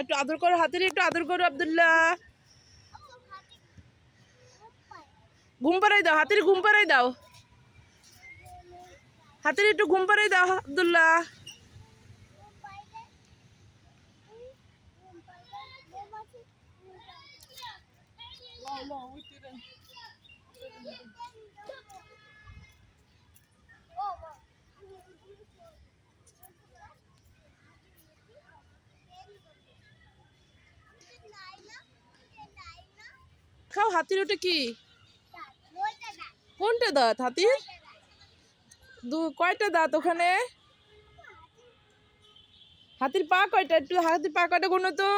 একটু আদর করো, হাতের একটু আদর করো আব্দুল্লাহ। ঘুম পাড়াই দাও, হাতের ঘুম পাড়াই দাও, হাতের একটু ঘুম পাড়াই দাও আব্দুল্লাহ। খাও, হাতির ওটা কি? কোনটা দাঁত হাতির? কয়টা দাঁত ওখানে? হাতির পা কয়টা? একটু হাতির পা কয়টা গুনো তো।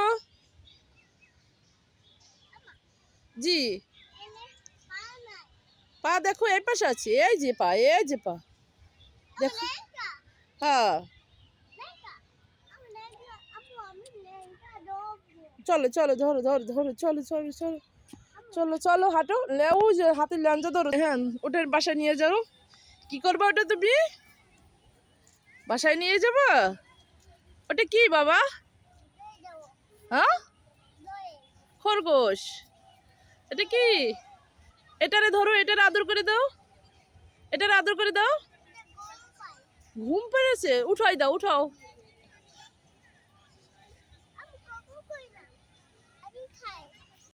জি, পা দেখো এই পাশে আছে, এই যে পা, এই যে পা দেখো। হ্যাঁ, চলো চলো, ধরো ধরো ধরো, চলো চলো চলো চলো চলো, হাঁটো। লেউ যে হাতের ল্যাঞ্জা ধরো। হ্যাঁ, ওটার বাসায় নিয়ে যাও। কি করবা ওটা তুমি? বাসায় নিয়ে যাবো? ওটা কি বাবা? হ্যাঁ, খরগোশ। এটা কি? এটারে ধরো, এটার আদর করে দাও, এটার আদর করে দাও। ঘুম পেড়েছে, উঠাই দাও, উঠাও।